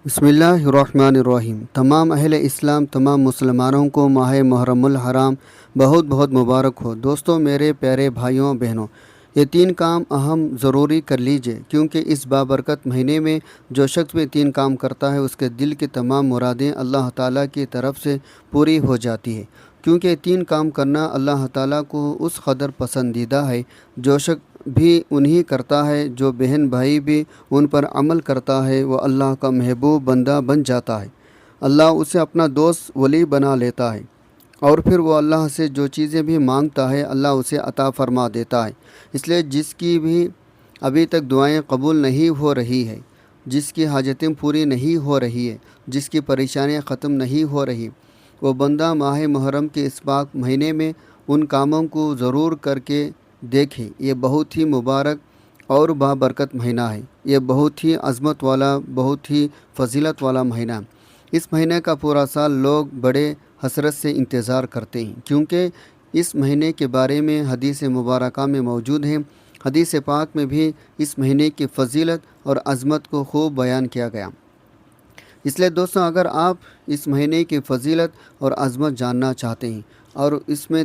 بسم اللہ الرحمن الرحیم۔ تمام اہل اسلام، تمام مسلمانوں کو ماہ محرم الحرام بہت بہت مبارک ہو۔ دوستوں، میرے پیارے بھائیوں بہنوں، یہ 3 کام اہم ضروری کر لیجئے، کیونکہ اس بابرکت مہینے میں جو شخص بھی 3 کام کرتا ہے اس کے دل کی تمام مرادیں اللہ تعالیٰ کی طرف سے پوری ہو جاتی ہے، کیونکہ 3 کام کرنا اللہ تعالیٰ کو اس قدر پسندیدہ ہے۔ جو شخص بھی انہی کرتا ہے، جو بہن بھائی بھی ان پر عمل کرتا ہے، وہ اللہ کا محبوب بندہ بن جاتا ہے۔ اللہ اسے اپنا دوست ولی بنا لیتا ہے، اور پھر وہ اللہ سے جو چیزیں بھی مانگتا ہے اللہ اسے عطا فرما دیتا ہے۔ اس لیے جس کی بھی ابھی تک دعائیں قبول نہیں ہو رہی ہے، جس کی حاجتیں پوری نہیں ہو رہی ہے، جس کی پریشانیاں ختم نہیں ہو رہی، وہ بندہ ماہ محرم کے اس پاک مہینے میں ان کاموں کو ضرور کر کے دیکھے۔ یہ بہت ہی مبارک اور بابرکت مہینہ ہے، یہ بہت ہی عظمت والا، بہت ہی فضیلت والا مہینہ ہے۔ اس مہینے کا پورا سال لوگ بڑے حسرت سے انتظار کرتے ہیں، کیونکہ اس مہینے کے بارے میں حدیث مبارکہ میں موجود ہے۔ حدیث پاک میں بھی اس مہینے کی فضیلت اور عظمت کو خوب بیان کیا گیا۔ اس لیے دوستوں، اگر آپ اس مہینے کی فضیلت اور عظمت جاننا چاہتے ہیں اور اس میں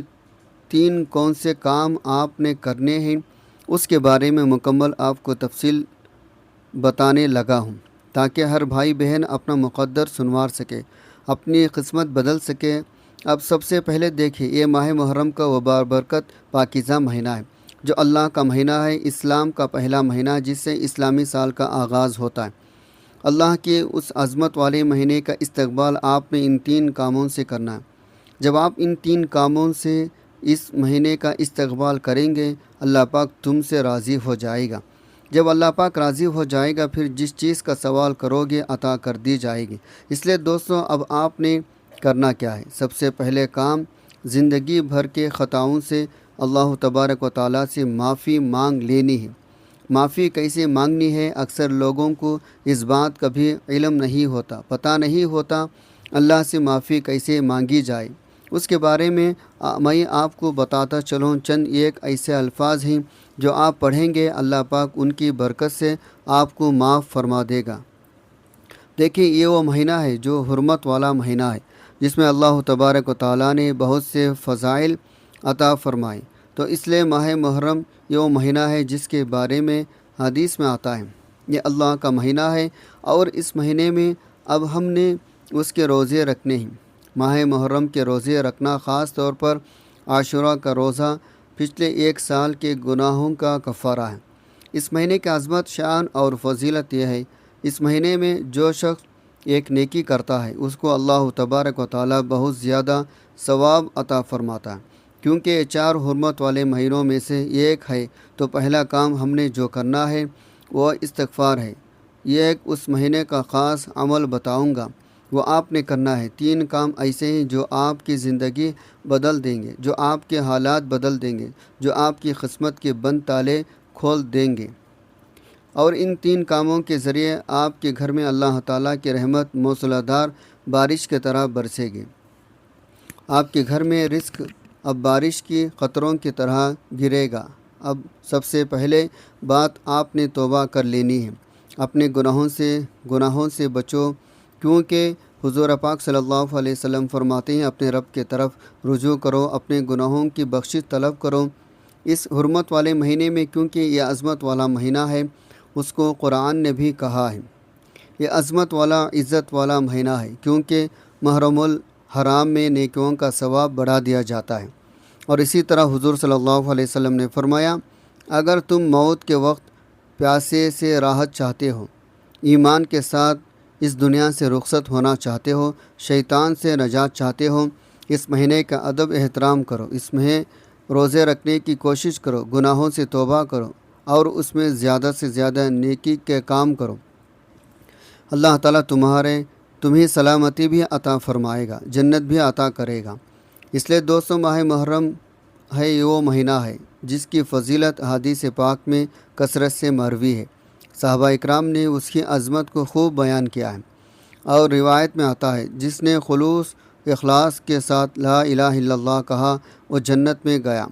3 کون سے کام آپ نے کرنے ہیں، اس کے بارے میں مکمل آپ کو تفصیل بتانے لگا ہوں، تاکہ ہر بھائی بہن اپنا مقدر سنوار سکے، اپنی قسمت بدل سکے۔ اب سب سے پہلے دیکھیں، یہ ماہ محرم کا وہ بابرکت پاکیزہ مہینہ ہے، جو اللہ کا مہینہ ہے، اسلام کا پہلا مہینہ، جس سے اسلامی سال کا آغاز ہوتا ہے۔ اللہ کے اس عظمت والے مہینے کا استقبال آپ نے ان 3 کاموں سے کرنا ہے۔ جب آپ ان 3 کاموں سے اس مہینے کا استقبال کریں گے، اللہ پاک تم سے راضی ہو جائے گا۔ جب اللہ پاک راضی ہو جائے گا، پھر جس چیز کا سوال کرو گے عطا کر دی جائے گی۔ اس لیے دوستوں، اب آپ نے کرنا کیا ہے؟ سب سے پہلے کام، زندگی بھر کے خطاؤں سے اللہ تبارک و تعالیٰ سے معافی مانگ لینی ہے۔ معافی کیسے مانگنی ہے؟ اکثر لوگوں کو اس بات کا بھی علم نہیں ہوتا، پتہ نہیں ہوتا اللہ سے معافی کیسے مانگی جائے۔ اس کے بارے میں میں آپ کو بتاتا چلوں۔ چند ایک ایسے الفاظ ہیں جو آپ پڑھیں گے، اللہ پاک ان کی برکت سے آپ کو معاف فرما دے گا۔ دیکھیں، یہ وہ مہینہ ہے جو حرمت والا مہینہ ہے، جس میں اللہ تبارک و تعالیٰ نے بہت سے فضائل عطا فرمائے۔ تو اس لیے ماہ محرم یہ وہ مہینہ ہے جس کے بارے میں حدیث میں آتا ہے، یہ اللہ کا مہینہ ہے، اور اس مہینے میں اب ہم نے اس کے روزے رکھنے ہیں۔ ماہ محرم کے روزے رکھنا، خاص طور پر عاشوراء کا روزہ، پچھلے 1 سال کے گناہوں کا کفارہ ہے۔ اس مہینے کی عظمت، شان اور فضیلت یہ ہے، اس مہینے میں جو شخص ایک نیکی کرتا ہے اس کو اللہ تبارک و تعالیٰ بہت زیادہ ثواب عطا فرماتا ہے، کیونکہ یہ 4 حرمت والے مہینوں میں سے ایک ہے۔ تو پہلا کام ہم نے جو کرنا ہے وہ استغفار ہے۔ یہ ایک اس مہینے کا خاص عمل بتاؤں گا، وہ آپ نے کرنا ہے۔ 3 کام ایسے ہیں جو آپ کی زندگی بدل دیں گے، جو آپ کے حالات بدل دیں گے، جو آپ کی قسمت کے بند تالے کھول دیں گے، اور ان 3 کاموں کے ذریعے آپ کے گھر میں اللہ تعالیٰ کی رحمت موسلا دھار بارش کی طرح برسے گی۔ آپ کے گھر میں رزق اب بارش کی قطروں کی طرح گرے گا۔ اب سب سے پہلے بات، آپ نے توبہ کر لینی ہے، اپنے گناہوں سے بچو، کیونکہ حضور پاک صلی اللہ علیہ وسلم فرماتے ہیں، اپنے رب کی طرف رجوع کرو، اپنے گناہوں کی بخشش طلب کرو اس حرمت والے مہینے میں، کیونکہ یہ عظمت والا مہینہ ہے۔ اس کو قرآن نے بھی کہا ہے، یہ عظمت والا، عزت والا مہینہ ہے، کیونکہ محرم الحرام میں نیکیوں کا ثواب بڑھا دیا جاتا ہے۔ اور اسی طرح حضور صلی اللہ علیہ وسلم نے فرمایا، اگر تم موت کے وقت پیاسے سے راحت چاہتے ہو، ایمان کے ساتھ اس دنیا سے رخصت ہونا چاہتے ہو، شیطان سے نجات چاہتے ہو، اس مہینے کا ادب احترام کرو، اس میں روزے رکھنے کی کوشش کرو، گناہوں سے توبہ کرو، اور اس میں زیادہ سے زیادہ نیکی کے کام کرو۔ اللہ تعالیٰ تمہیں سلامتی بھی عطا فرمائے گا، جنت بھی عطا کرے گا۔ اس لیے دوستوں، ماہ محرم ہے یہ وہ مہینہ ہے جس کی فضیلت حدیث پاک میں کثرت سے مروی ہے۔ صحابہ اکرام نے اس کی عظمت کو خوب بیان کیا ہے، اور روایت میں آتا ہے، جس نے خلوص اخلاص کے ساتھ لا الہ الا اللہ کہا وہ جنت میں گیا،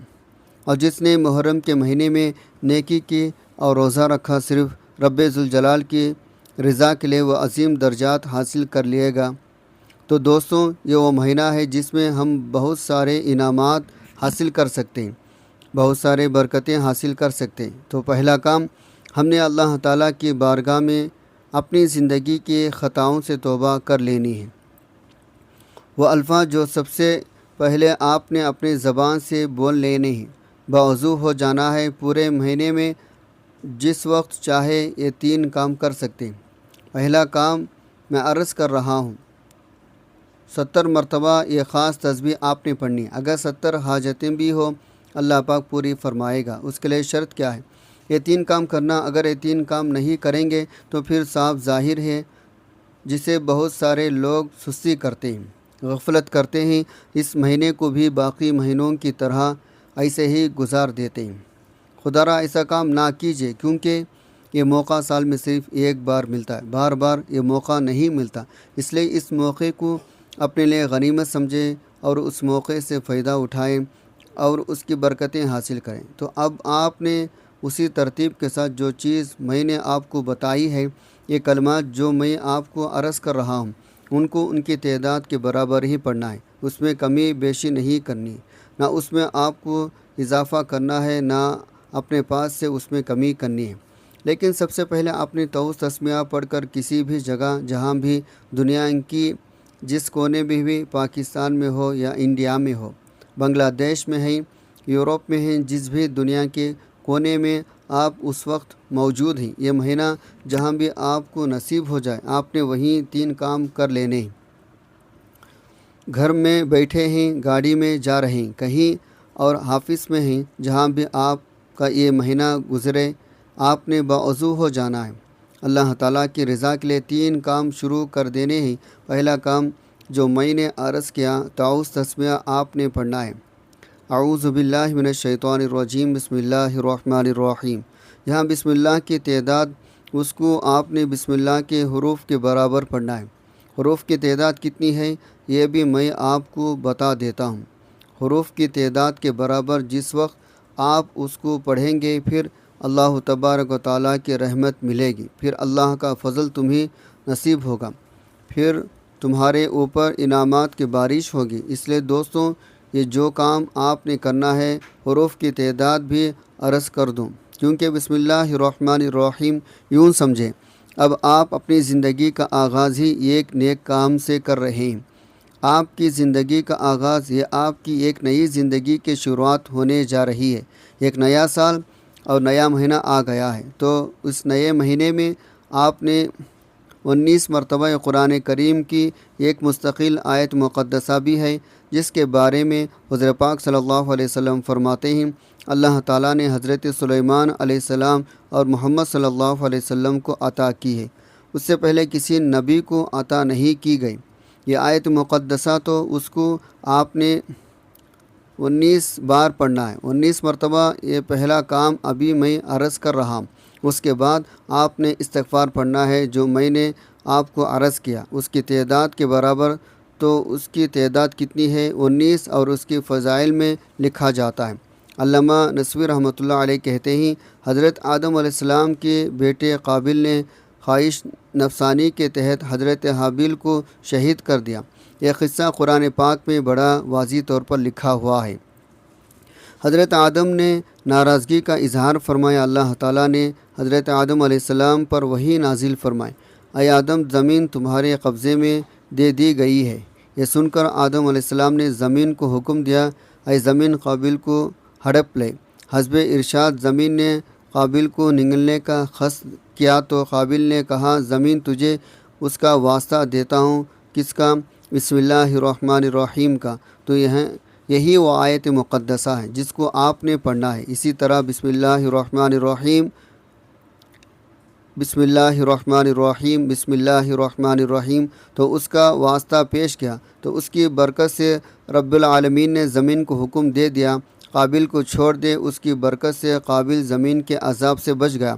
اور جس نے محرم کے مہینے میں نیکی کی اور روزہ رکھا، صرف رب ذوالجلال کی رضا کے لیے وہ عظیم درجات حاصل کر لیے گا۔ تو دوستوں یہ وہ مہینہ ہے جس میں ہم بہت سارے انعامات حاصل کر سکتے ہیں، بہت سارے برکتیں حاصل کر سکتے ہیں۔ تو پہلا کام ہم نے اللہ تعالیٰ کی بارگاہ میں اپنی زندگی کے خطاؤں سے توبہ کر لینی ہے۔ وہ الفاظ جو سب سے پہلے آپ نے اپنی زبان سے بول لینے ہیں، باوضو ہو جانا ہے۔ پورے مہینے میں جس وقت چاہے یہ 3 کام کر سکتے ہیں۔ پہلا کام میں عرض کر رہا ہوں، 70 مرتبہ یہ خاص تسبیح آپ نے پڑھنی ہے۔ اگر 70 حاجتیں بھی ہو اللہ پاک پوری فرمائے گا۔ اس کے لیے شرط کیا ہے؟ یہ 3 کام کرنا۔ اگر یہ 3 کام نہیں کریں گے تو پھر صاف ظاہر ہے جسے بہت سارے لوگ سستی کرتے ہیں، غفلت کرتے ہیں، اس مہینے کو بھی باقی مہینوں کی طرح ایسے ہی گزار دیتے ہیں۔ خدا را ایسا کام نہ کیجیے، کیونکہ یہ موقع سال میں صرف ایک بار ملتا ہے، بار بار یہ موقع نہیں ملتا۔ اس لیے اس موقع کو اپنے لیے غنیمت سمجھیں اور اس موقع سے فائدہ اٹھائیں اور اس کی برکتیں حاصل کریں۔ تو اب آپ نے اسی ترتیب کے ساتھ جو چیز میں نے آپ کو بتائی ہے، یہ کلمات جو میں آپ کو عرض کر رہا ہوں، ان کو ان کی تعداد کے برابر ہی پڑھنا ہے، اس میں کمی بیشی نہیں کرنی، نہ اس میں آپ کو اضافہ کرنا ہے، نہ اپنے پاس سے اس میں کمی کرنی ہے۔ لیکن سب سے پہلے آپ نے توس تسمیہ پڑھ کر کسی بھی جگہ جہاں بھی دنیا کی جس کونے میں بھی، پاکستان میں ہو یا انڈیا میں ہو، بنگلہ دیش میں ہیں، یورپ میں ہیں، جس بھی دنیا کے کونے میں آپ اس وقت موجود ہیں، یہ مہینہ جہاں بھی آپ کو نصیب ہو جائے آپ نے وہیں 3 کام کر لینے ہیں۔ گھر میں بیٹھے ہیں، گاڑی میں جا رہے ہیں کہیں، اور آفس میں ہیں، جہاں بھی آپ کا یہ مہینہ گزرے آپ نے باوضو ہو جانا ہے۔ اللہ تعالیٰ کی رضا کے لیے 3 کام شروع کر دینے ہیں۔ پہلا کام جو میں نے عرض کیا، تعوذ تسمیہ آپ نے پڑھنا ہے۔ اعوذ باللہ من الشیطان الرجیم، بسم اللہ الرحمن الرحیم۔ یہاں بسم اللہ کی تعداد اس کو آپ نے بسم اللہ کے حروف کے برابر پڑھنا ہے۔ حروف کی تعداد کتنی ہے یہ بھی میں آپ کو بتا دیتا ہوں۔ حروف کی تعداد کے برابر جس وقت آپ اس کو پڑھیں گے پھر اللہ تبارک و تعالیٰ کی رحمت ملے گی، پھر اللہ کا فضل تمہیں نصیب ہوگا، پھر تمہارے اوپر انعامات کی بارش ہوگی۔ اس لیے دوستوں یہ جو کام آپ نے کرنا ہے حروف کی تعداد بھی عرض کر دوں، کیونکہ بسم اللہ الرحمن الرحیم یوں سمجھیں اب آپ اپنی زندگی کا آغاز ہی ایک نیک کام سے کر رہے ہیں۔ آپ کی زندگی کا آغاز، یہ آپ کی ایک نئی زندگی کی شروعات ہونے جا رہی ہے۔ ایک نیا سال اور نیا مہینہ آ گیا ہے، تو اس نئے مہینے میں آپ نے 19 مرتبہ قرآن کریم کی ایک مستقل آیت مقدسہ بھی ہے، جس کے بارے میں حضور پاک صلی اللہ علیہ وسلم فرماتے ہیں اللہ تعالیٰ نے حضرت سلیمان علیہ السلام اور محمد صلی اللہ علیہ وسلم کو عطا کی ہے، اس سے پہلے کسی نبی کو عطا نہیں کی گئی یہ آیت مقدسہ۔ تو اس کو آپ نے 19 بار پڑھنا ہے، 19 مرتبہ۔ یہ پہلا کام ابھی میں عرض کر رہا ہوں۔ اس کے بعد آپ نے استغفار پڑھنا ہے جو میں نے آپ کو عرض کیا، اس کی تعداد کے برابر۔ تو اس کی تعداد کتنی ہے؟ 19، اور اس کی فضائل میں لکھا جاتا ہے۔ علامہ نصوی رحمۃ اللہ علیہ کہتے ہیں حضرت آدم علیہ السلام کے بیٹے قابل نے خواہش نفسانی کے تحت حضرت حابیل کو شہید کر دیا۔ یہ قصہ قرآن پاک میں بڑا واضح طور پر لکھا ہوا ہے۔ حضرت آدم نے ناراضگی کا اظہار فرمایا، اللہ تعالیٰ نے حضرت آدم علیہ السلام پر وحی نازل فرمائے، اے آدم زمین تمہارے قبضے میں دے دی گئی ہے۔ یہ سن کر آدم علیہ السلام نے زمین کو حکم دیا، اے زمین قابل کو ہڑپ لے۔ حسب ارشاد زمین نے قابل کو نگلنے کا قصد کیا تو قابل نے کہا زمین تجھے اس کا واسطہ دیتا ہوں، کس کا؟ بسم اللہ الرحمن الرحیم کا۔ تو یہی وہ آیت مقدسہ ہے جس کو آپ نے پڑھنا ہے۔ اسی طرح بسم اللہ الرحمن الرحیم، بسم اللہ الرحمن الرحیم، بسم اللہ الرحمن الرحیم، تو اس کا واسطہ پیش کیا تو اس کی برکت سے رب العالمین نے زمین کو حکم دے دیا قابل کو چھوڑ دے۔ اس کی برکت سے قابل زمین کے عذاب سے بچ گیا۔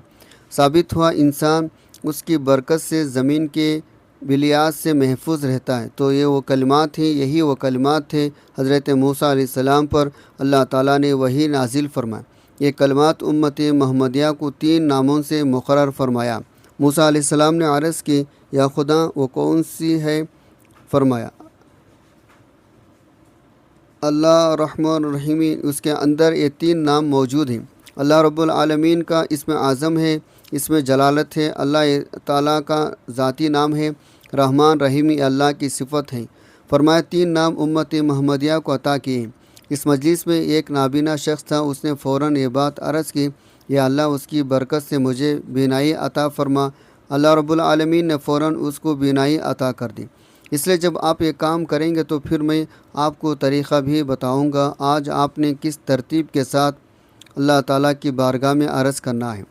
ثابت ہوا انسان اس کی برکت سے زمین کے بلیات سے محفوظ رہتا ہے۔ تو یہ وہ کلمات تھیں، یہی وہ کلمات تھے حضرت موسیٰ علیہ السلام پر اللہ تعالیٰ نے وحی نازل فرمایا۔ یہ کلمات امت محمدیہ کو 3 ناموں سے مقرر فرمایا۔ موسیٰ علیہ السلام نے عرض کی یا خدا وہ کون سی ہے؟ فرمایا اللہ رحمن الرحیم، اس کے اندر یہ 3 نام موجود ہیں۔ اللہ رب العالمین کا اسم اعظم ہے، اس میں جلالت ہے، اللہ تعالیٰ کا ذاتی نام ہے، رحمان رحیم یہ اللہ کی صفت ہے۔ فرمایا 3 نام امت محمدیہ کو عطا کیے ہیں۔ اس مجلس میں ایک نابینا شخص تھا، اس نے فوراً یہ بات عرض کی یا اللہ اس کی برکت سے مجھے بینائی عطا فرما۔ اللہ رب العالمین نے فوراً اس کو بینائی عطا کر دی۔ اس لیے جب آپ یہ کام کریں گے تو پھر میں آپ کو طریقہ بھی بتاؤں گا۔ آج آپ نے کس ترتیب کے ساتھ اللہ تعالیٰ کی بارگاہ میں عرض کرنا ہے،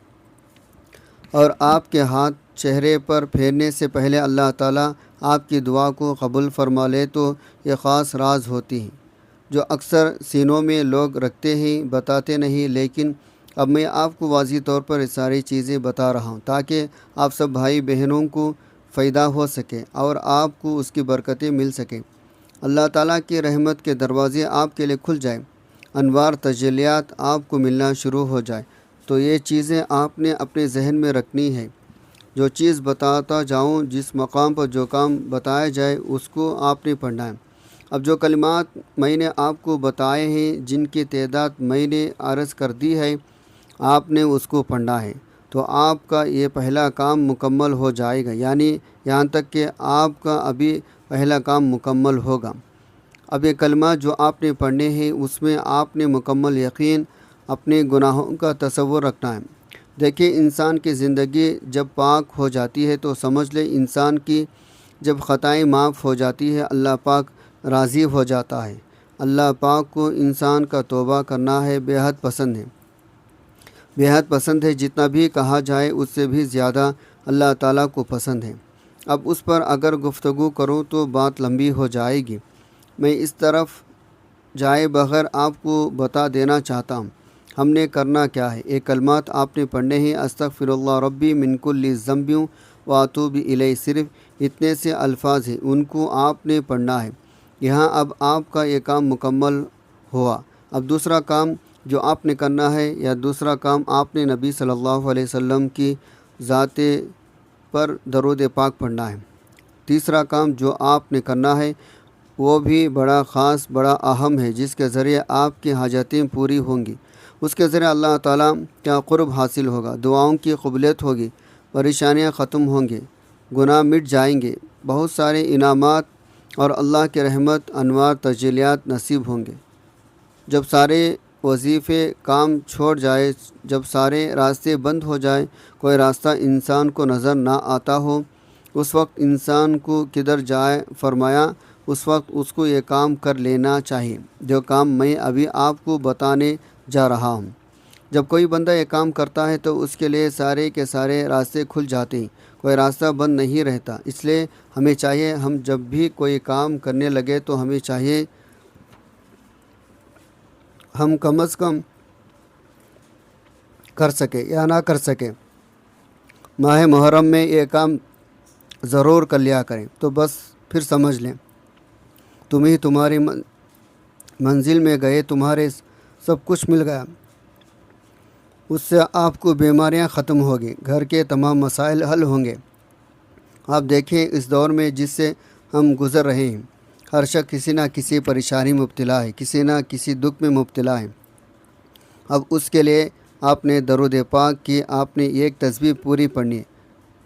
اور آپ کے ہاتھ چہرے پر پھیرنے سے پہلے اللہ تعالیٰ آپ کی دعا کو قبول فرما لے تو یہ خاص راز ہوتی ہیں جو اکثر سینوں میں لوگ رکھتے ہیں، بتاتے نہیں، لیکن اب میں آپ کو واضح طور پر یہ ساری چیزیں بتا رہا ہوں تاکہ آپ سب بھائی بہنوں کو فائدہ ہو سکے اور آپ کو اس کی برکتیں مل سکیں۔ اللہ تعالیٰ کی رحمت کے دروازے آپ کے لیے کھل جائیں، انوار تجلیات آپ کو ملنا شروع ہو جائے۔ تو یہ چیزیں آپ نے اپنے ذہن میں رکھنی ہے۔ جو چیز بتاتا جاؤں، جس مقام پر جو کام بتایا جائے اس کو آپ نے پڑھنا ہے۔ اب جو کلمات میں نے آپ کو بتائے ہیں، جن کی تعداد میں نے عرض کر دی ہے، آپ نے اس کو پڑھنا ہے تو آپ کا یہ پہلا کام مکمل ہو جائے گا، یعنی یہاں تک کہ آپ کا ابھی پہلا کام مکمل ہوگا۔ اب یہ کلمات جو آپ نے پڑھنے ہیں اس میں آپ نے مکمل یقین اپنے گناہوں کا تصور رکھنا ہے۔ دیکھیں، انسان کی زندگی جب پاک ہو جاتی ہے تو سمجھ لیں انسان کی جب خطائیں معاف ہو جاتی ہے اللہ پاک راضی ہو جاتا ہے۔ اللہ پاک کو انسان کا توبہ کرنا ہے بے حد پسند ہے، بے حد پسند ہے۔ جتنا بھی کہا جائے اس سے بھی زیادہ اللہ تعالیٰ کو پسند ہے۔ اب اس پر اگر گفتگو کروں تو بات لمبی ہو جائے گی۔ میں اس طرف جائے بغیر آپ کو بتا دینا چاہتا ہوں ہم نے کرنا کیا ہے۔ یہ کلمات آپ نے پڑھنے ہیں، استغفر اللہ ربی من کل ذنب واتوب الیہ، صرف اتنے سے الفاظ ہیں، ان کو آپ نے پڑھنا ہے۔ یہاں اب آپ کا یہ کام مکمل ہوا۔ اب دوسرا کام جو آپ نے کرنا ہے، یا دوسرا کام آپ نے نبی صلی اللہ علیہ وسلم کی ذات پر درود پاک پڑھنا ہے۔ تیسرا کام جو آپ نے کرنا ہے وہ بھی بڑا خاص، بڑا اہم ہے، جس کے ذریعے آپ کی حاجتیں پوری ہوں گی۔ اس کے ذریعے اللہ تعالیٰ کا قرب حاصل ہوگا، دعاؤں کی قبولیت ہوگی، پریشانیاں ختم ہوں گی، گناہ مٹ جائیں گے، بہت سارے انعامات اور اللہ کی رحمت، انوار تجلیات نصیب ہوں گے۔ جب سارے وظیفے کام چھوڑ جائے، جب سارے راستے بند ہو جائے، کوئی راستہ انسان کو نظر نہ آتا ہو، اس وقت انسان کو کدھر جائے؟ فرمایا اس وقت اس کو یہ کام کر لینا چاہیے جو کام میں ابھی آپ کو بتانے جا رہا ہوں۔ جب کوئی بندہ یہ کام کرتا ہے تو اس کے لیے سارے کے سارے راستے کھل جاتے ہیں، کوئی راستہ بند نہیں رہتا۔ اس لیے ہمیں چاہیے ہم جب بھی کوئی کام کرنے لگے تو ہمیں چاہیے ہم کم از کم کر سکے یا نہ کر سکے، ماہ محرم میں یہ کام ضرور کر لیا کریں، تو بس پھر سمجھ لیں تم ہی تمہاری منزل میں گئے، تمہارے سب کچھ مل گیا۔ اس سے آپ کو بیماریاں ختم ہوگی، گھر کے تمام مسائل حل ہوں گے۔ آپ دیکھیں اس دور میں جس سے ہم گزر رہے ہیں، ہر شخص کسی نہ کسی پریشانی مبتلا ہے، کسی نہ کسی دکھ میں مبتلا ہے۔ اب اس کے لیے آپ نے درود پاک کی آپ نے ایک تسبیح پوری پڑھنی ہے،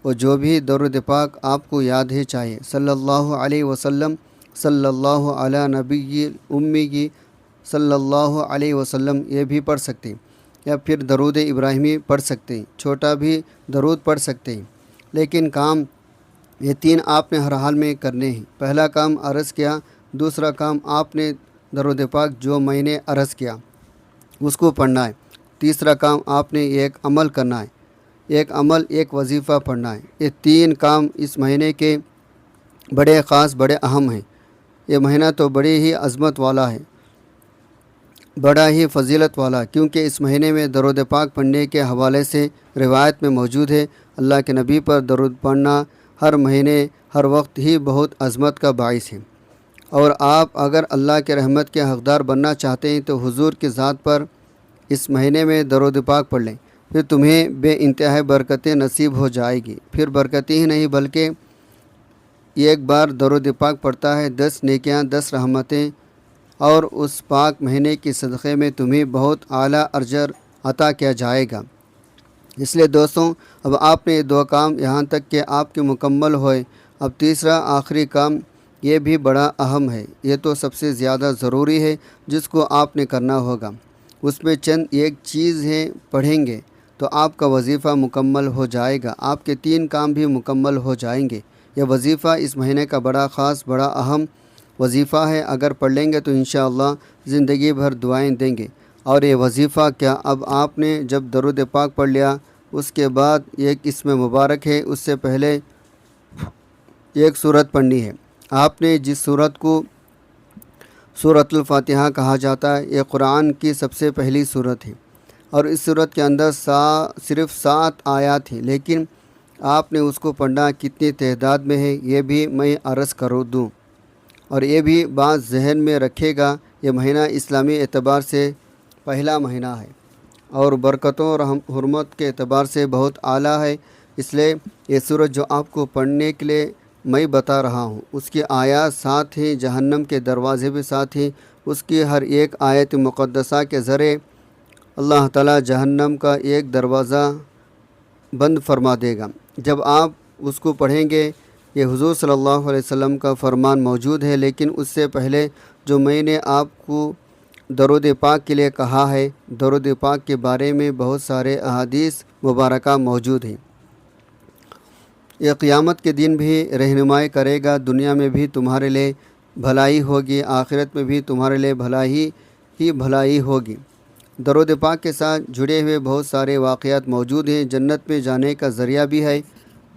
اور جو بھی درود پاک آپ کو یاد ہے، چاہیے صلی اللہ علیہ وسلم، صلی اللہ علی نبی امی، صلی اللہ علیہ وسلم، یہ بھی پڑھ سکتے ہیں، یا پھر درود ابراہیمی پڑھ سکتے ہیں، چھوٹا بھی درود پڑھ سکتے ہیں۔ لیکن کام یہ 3 آپ نے ہر حال میں کرنے ہیں۔ پہلا کام عرض کیا، دوسرا کام آپ نے درود پاک جو میں نے عرض کیا اس کو پڑھنا ہے، تیسرا کام آپ نے ایک عمل کرنا ہے، ایک عمل، ایک وظیفہ پڑھنا ہے۔ یہ 3 کام اس مہینے کے بڑے خاص، بڑے اہم ہیں۔ یہ مہینہ تو بڑی ہی عظمت والا ہے، بڑا ہی فضیلت والا، کیونکہ اس مہینے میں درود پاک پڑھنے کے حوالے سے روایت میں موجود ہے اللہ کے نبی پر درود پڑھنا ہر مہینے، ہر وقت ہی بہت عظمت کا باعث ہے۔ اور آپ اگر اللہ کے رحمت کے حقدار بننا چاہتے ہیں تو حضور کی ذات پر اس مہینے میں درود پاک پڑھ لیں۔ پھر تمہیں بے انتہائی برکتیں نصیب ہو جائے گی۔ پھر برکتیں ہی نہیں بلکہ ایک بار درود پاک پڑھتا ہے 10 نیکیاں 10 رحمتیں، اور اس پاک مہینے کے صدقے میں تمہیں بہت اعلیٰ اجر عطا کیا جائے گا۔ اس لیے دوستوں، اب آپ نے 2 کام یہاں تک کہ آپ کے مکمل ہوئے، اب تیسرا آخری کام یہ بھی بڑا اہم ہے، یہ تو سب سے زیادہ ضروری ہے جس کو آپ نے کرنا ہوگا۔ اس میں چند ایک چیز ہے، پڑھیں گے تو آپ کا وظیفہ مکمل ہو جائے گا، آپ کے 3 کام بھی مکمل ہو جائیں گے۔ یہ وظیفہ اس مہینے کا بڑا خاص بڑا اہم وظیفہ ہے، اگر پڑھ لیں گے تو انشاءاللہ زندگی بھر دعائیں دیں گے۔ اور یہ وظیفہ کیا، اب آپ نے جب درود پاک پڑھ لیا، اس کے بعد ایک اسم مبارک ہے، اس سے پہلے ایک سورت پڑھنی ہے۔ آپ نے جس سورت کو سورۃ الفاتحہ کہا جاتا ہے، یہ قرآن کی سب سے پہلی سورت ہے، اور اس سورت کے اندر صرف 7 آیات ہیں، لیکن آپ نے اس کو پڑھنا کتنی تعداد میں ہے یہ بھی میں عرض کر دوں، اور یہ بھی بات ذہن میں رکھے گا، یہ مہینہ اسلامی اعتبار سے پہلا مہینہ ہے اور برکتوں اور حرمت کے اعتبار سے بہت اعلیٰ ہے۔ اس لیے یہ سورت جو آپ کو پڑھنے کے لیے میں بتا رہا ہوں، اس کی آیات 7 ہیں، جہنم کے دروازے بھی 7 ہیں، اس کی ہر ایک آیت مقدسہ کے ذریعے اللہ تعالیٰ جہنم کا ایک دروازہ بند فرما دے گا۔ جب آپ اس کو پڑھیں گے، یہ حضور صلی اللہ علیہ وسلم کا فرمان موجود ہے، لیکن اس سے پہلے جو میں نے آپ کو درود پاک کے لیے کہا ہے، درود پاک کے بارے میں بہت سارے احادیث مبارکہ موجود ہیں۔ یہ قیامت کے دن بھی رہنمائی کرے گا، دنیا میں بھی تمہارے لیے بھلائی ہوگی، آخرت میں بھی تمہارے لیے بھلائی ہی بھلائی ہوگی۔ درود پاک کے ساتھ جڑے ہوئے بہت سارے واقعات موجود ہیں، جنت میں جانے کا ذریعہ بھی ہے،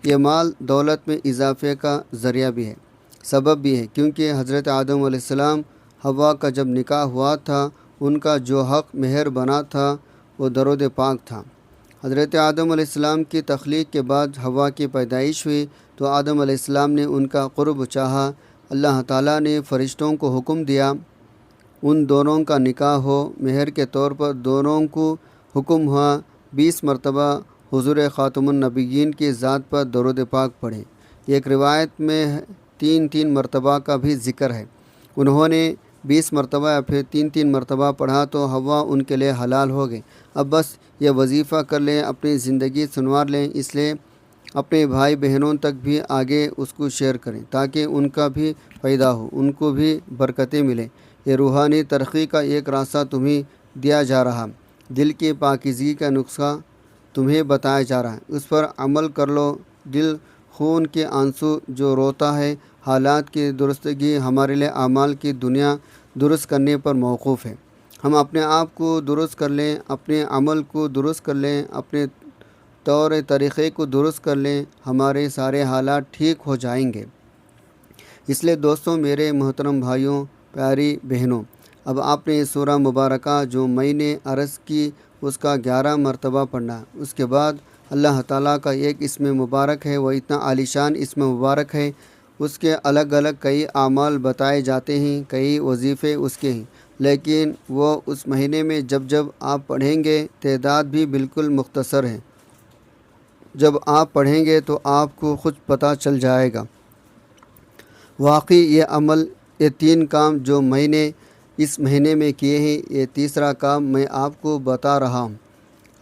یہ مال دولت میں اضافے کا ذریعہ بھی ہے، سبب بھی ہے، کیونکہ حضرت آدم علیہ السلام حوا کا جب نکاح ہوا تھا، ان کا جو حق مہر بنا تھا وہ درود پاک تھا۔ حضرت آدم علیہ السلام کی تخلیق کے بعد حوا کی پیدائش ہوئی تو آدم علیہ السلام نے ان کا قرب چاہا، اللہ تعالیٰ نے فرشتوں کو حکم دیا ان دونوں کا نکاح ہو، مہر کے طور پر دونوں کو حکم ہوا 20 مرتبہ حضور خاتم النبیین کی ذات پر درود پاک پڑھیں۔ ایک روایت میں 3 مرتبہ کا بھی ذکر ہے، انہوں نے 20 مرتبہ یا پھر 3 مرتبہ پڑھا تو حوا ان کے لیے حلال ہو گئے۔ اب بس یہ وظیفہ کر لیں، اپنی زندگی سنوار لیں، اس لیے اپنے بھائی بہنوں تک بھی آگے اس کو شیئر کریں تاکہ ان کا بھی فائدہ ہو، ان کو بھی برکتیں ملیں۔ یہ روحانی ترقی کا ایک راستہ تمہیں دیا جا رہا، دل کی پاکیزگی کا نسخہ تمہیں بتایا جا رہا ہے، اس پر عمل کر لو۔ دل خون کے آنسو جو روتا ہے، حالات کی درستگی ہمارے لیے اعمال کی دنیا درست کرنے پر موقوف ہے۔ ہم اپنے آپ کو درست کر لیں، اپنے عمل کو درست کر لیں، اپنے طور طریقے کو درست کر لیں، ہمارے سارے حالات ٹھیک ہو جائیں گے۔ اس لیے دوستوں، میرے محترم بھائیوں، پیاری بہنوں، اب آپ نے سورہ مبارکہ جو میں نے عرض کی اس کا 11 مرتبہ پڑھنا، اس کے بعد اللہ تعالیٰ کا ایک اسم مبارک ہے، وہ اتنا عالیشان اسم مبارک ہے، اس کے الگ الگ کئی اعمال بتائے جاتے ہیں، کئی وظیفے اس کے ہیں، لیکن وہ اس مہینے میں جب آپ پڑھیں گے، تعداد بھی بالکل مختصر ہے، جب آپ پڑھیں گے تو آپ کو خود پتہ چل جائے گا۔ واقعی یہ عمل، یہ 3 کام جو میں نے اس مہینے میں کیے ہیں، یہ تیسرا کام میں آپ کو بتا رہا ہوں۔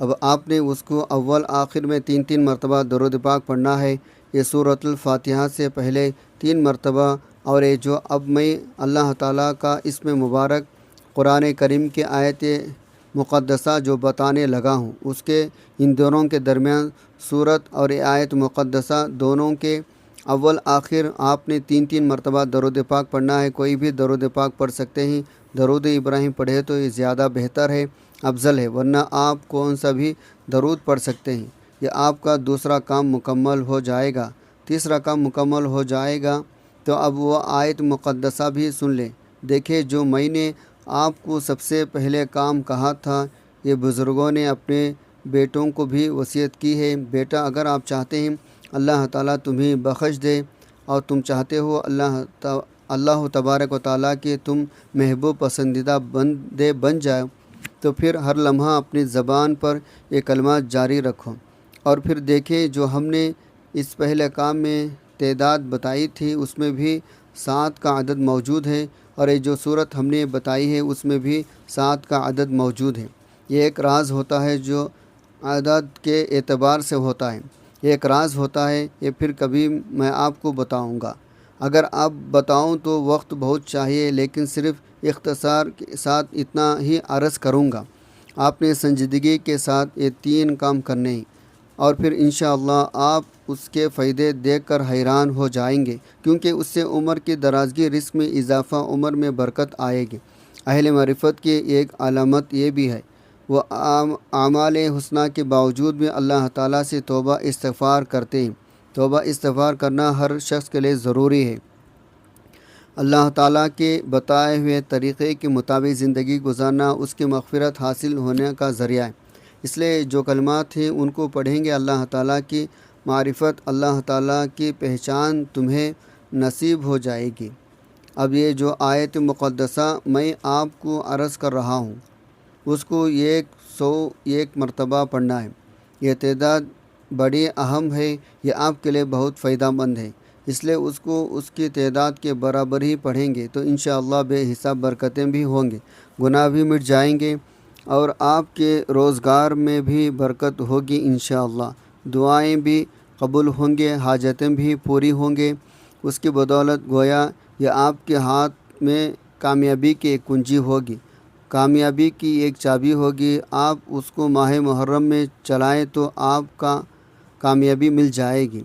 اب آپ نے اس کو اول آخر میں 3 مرتبہ درود پاک پڑھنا ہے، یہ سورۃ الفاتحہ سے پہلے 3 مرتبہ، اور یہ جو اب میں اللہ تعالیٰ کا اسم مبارک قرآن کریم کی آیت مقدسہ جو بتانے لگا ہوں، اس کے ان دونوں کے درمیان سورت اور آیت مقدسہ دونوں کے اول آخر آپ نے 3 مرتبہ درود پاک پڑھنا ہے۔ کوئی بھی درود پاک پڑھ سکتے ہیں، درود ابراہیم پڑھے تو یہ زیادہ بہتر ہے، افضل ہے، ورنہ آپ کون سا بھی درود پڑھ سکتے ہیں۔ یہ آپ کا دوسرا کام مکمل ہو جائے گا۔ تیسرا کام مکمل ہو جائے گا تو اب وہ آیت مقدسہ بھی سن لیں۔ دیکھیں، جو میں نے آپ کو سب سے پہلے کام کہا تھا، یہ بزرگوں نے اپنے بیٹوں کو بھی وصیت کی ہے، بیٹا اگر آپ چاہتے ہیں اللہ تعالیٰ تمہیں بخش دے اور تم چاہتے ہو اللہ تبارک و تعالیٰ کے تم محبوب پسندیدہ بندے بن جاؤ، تو پھر ہر لمحہ اپنی زبان پر یہ کلمات جاری رکھو، اور پھر دیکھیں جو ہم نے اس پہلے کام میں تعداد بتائی تھی اس میں بھی 7 کا عدد موجود ہے، اور یہ جو صورت ہم نے بتائی ہے اس میں بھی 7 کا عدد موجود ہے۔ یہ ایک راز ہوتا ہے جو عدد کے اعتبار سے ہوتا ہے، یہ ایک راز ہوتا ہے، یہ پھر کبھی میں آپ کو بتاؤں گا۔ اگر آپ بتاؤں تو وقت بہت چاہیے، لیکن صرف اختصار کے ساتھ اتنا ہی عرض کروں گا۔ آپ نے سنجیدگی کے ساتھ یہ 3 کام کرنے ہیں، اور پھر انشاءاللہ آپ اس کے فائدے دیکھ کر حیران ہو جائیں گے، کیونکہ اس سے عمر کی درازگی، رزق میں اضافہ، عمر میں برکت آئے گی۔ اہل معرفت کی ایک علامت یہ بھی ہے، وہ اعمال حسنہ کے باوجود بھی اللہ تعالیٰ سے توبہ استغفار کرتے ہیں۔ توبہ استغفار کرنا ہر شخص کے لیے ضروری ہے۔ اللہ تعالیٰ کے بتائے ہوئے طریقے کے مطابق زندگی گزارنا اس کی مغفرت حاصل ہونے کا ذریعہ ہے۔ اس لیے جو کلمات ہیں ان کو پڑھیں گے، اللہ تعالیٰ کی معرفت، اللہ تعالیٰ کی پہچان تمہیں نصیب ہو جائے گی۔ اب یہ جو آیت مقدسہ میں آپ کو عرض کر رہا ہوں اس کو 101 مرتبہ پڑھنا ہے۔ یہ تعداد بڑی اہم ہے، یہ آپ کے لیے بہت فائدہ مند ہے، اس لیے اس کو اس کی تعداد کے برابر ہی پڑھیں گے تو انشاءاللہ بے حساب برکتیں بھی ہوں گے، گناہ بھی مٹ جائیں گے، اور آپ کے روزگار میں بھی برکت ہوگی انشاءاللہ، دعائیں بھی قبول ہوں گے، حاجتیں بھی پوری ہوں گے۔ اس کی بدولت گویا یہ آپ کے ہاتھ میں کامیابی کی ایک کنجی ہوگی، کامیابی کی ایک چابی ہوگی۔ آپ اس کو ماہ محرم میں چلائیں تو آپ کا کامیابی مل جائے گی۔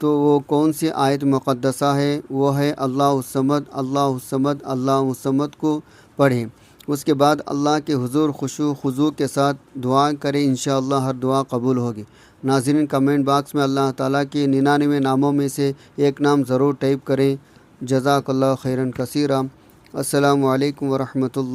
تو وہ کون سی آیت مقدسہ ہے؟ وہ ہے اللہ الصمد، اللہ الصمد، اللہ الصمد کو پڑھیں۔ اس کے بعد اللہ کے حضور خشوع خضوع کے ساتھ دعا کریں، انشاءاللہ ہر دعا قبول ہوگی۔ ناظرین، کمنٹ باکس میں اللہ تعالیٰ کے 99 ناموں میں سے ایک نام ضرور ٹائپ کریں۔ جزاک اللہ خیرا کثیرا۔ السلام علیکم ورحمۃ اللہ۔